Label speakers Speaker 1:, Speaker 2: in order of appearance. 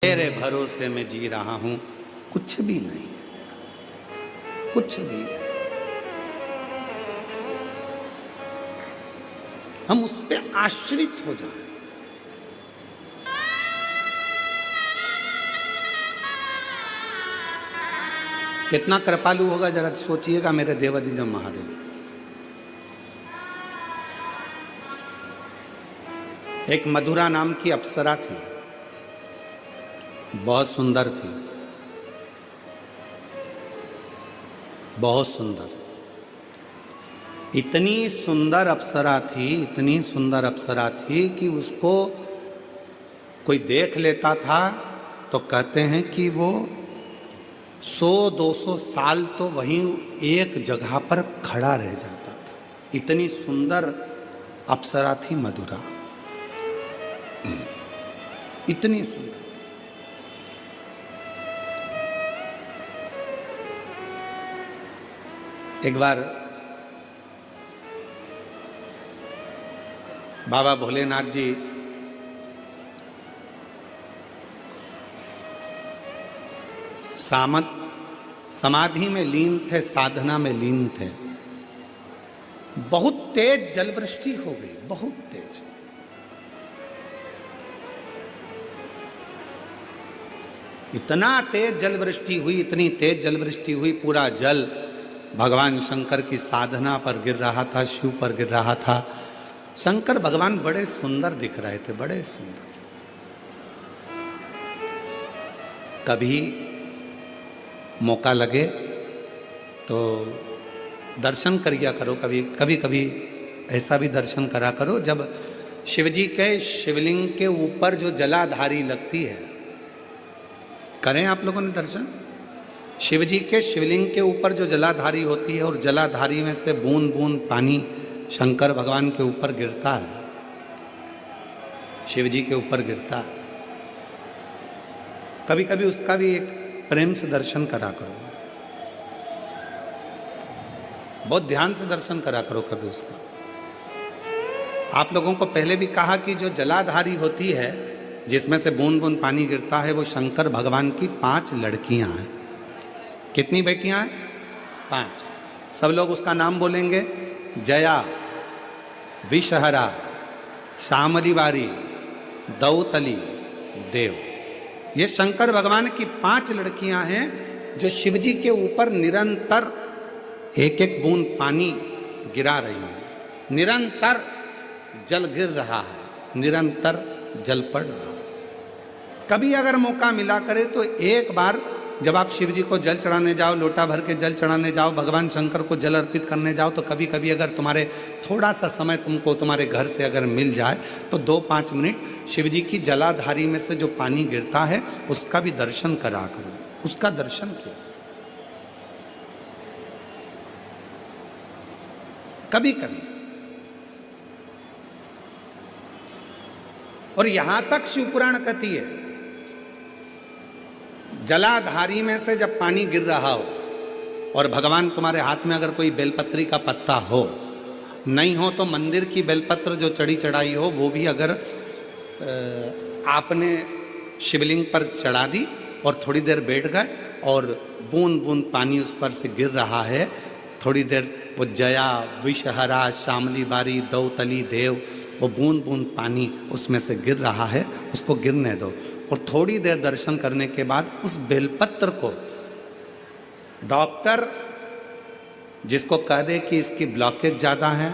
Speaker 1: तेरे भरोसे में जी रहा हूं, कुछ भी नहीं है, कुछ भी नहीं। हम उस पर आश्रित हो जाएं। कितना कृपालु होगा जरा सोचिएगा मेरे देवादिदेव महादेव। एक मधुरा नाम की अप्सरा थी, बहुत सुंदर थी, बहुत सुंदर। इतनी सुंदर अप्सरा थी, इतनी सुंदर अप्सरा थी कि उसको कोई देख लेता था तो कहते हैं कि वो 100-200 साल तो वहीं एक जगह पर खड़ा रह जाता था। इतनी सुंदर अप्सरा थी मधुरा, इतनी सुंदर। एक बार बाबा भोलेनाथ जी समाधि में लीन थे, साधना में लीन थे। बहुत तेज जलवृष्टि हो गई, बहुत तेज। इतना तेज जलवृष्टि हुई, इतनी तेज जलवृष्टि हुई, पूरा जल भगवान शंकर की साधना पर गिर रहा था, शिव पर गिर रहा था। शंकर भगवान बड़े सुंदर दिख रहे थे, बड़े सुंदर। कभी मौका लगे तो दर्शन करिया करो, कभी कभी ऐसा भी दर्शन करा करो जब शिवजी के शिवलिंग के ऊपर जो जलाधारी लगती है। करें आप लोगों ने दर्शन? शिवजी के शिवलिंग के ऊपर जो जलाधारी होती है और जलाधारी में से बूंद बूंद पानी शंकर भगवान के ऊपर गिरता है, शिवजी के ऊपर गिरता है। कभी कभी उसका भी एक प्रेम से दर्शन करा करो, बहुत ध्यान से दर्शन करा करो कभी उसका। आप लोगों को पहले भी कहा कि जो जलाधारी होती है जिसमें से बूंद बूंद पानी गिरता है वो शंकर भगवान की 5 लड़कियां हैं। कितनी बेटियां हैं? 5। सब लोग उसका नाम बोलेंगे। जया, विषहरा, शामली बारी, दौतली, देव। ये शंकर भगवान की 5 लड़कियां हैं जो शिवजी के ऊपर निरंतर एक एक बूंद पानी गिरा रही हैं। निरंतर जल गिर रहा है, निरंतर जल पड़ रहा है। कभी अगर मौका मिला करे तो एक बार जब आप शिव जी को जल चढ़ाने जाओ, लोटा भर के जल चढ़ाने जाओ, भगवान शंकर को जल अर्पित करने जाओ, तो कभी कभी अगर तुम्हारे थोड़ा सा समय तुमको तुम्हारे घर से अगर मिल जाए तो 2-5 मिनट शिव जी की जलाधारी में से जो पानी गिरता है उसका भी दर्शन करा करो, उसका दर्शन किया कभी कभी। और यहां तक शिवपुराण कहती है जलाधारी में से जब पानी गिर रहा हो और भगवान तुम्हारे हाथ में अगर कोई बेलपत्री का पत्ता हो, नहीं हो तो मंदिर की बेलपत्र जो चढ़ी चढ़ाई हो वो भी अगर आपने शिवलिंग पर चढ़ा दी और थोड़ी देर बैठ गए और बूंद बूंद पानी उस पर से गिर रहा है, थोड़ी देर वो जया, विषहरा, शामली बारी, दौतली, देव, वो बूंद बूंद पानी उसमें से गिर रहा है, उसको गिरने दो। और थोड़ी देर दर्शन करने के बाद उस बेलपत्र को डॉक्टर जिसको कह दे कि इसकी ब्लॉकेज ज़्यादा है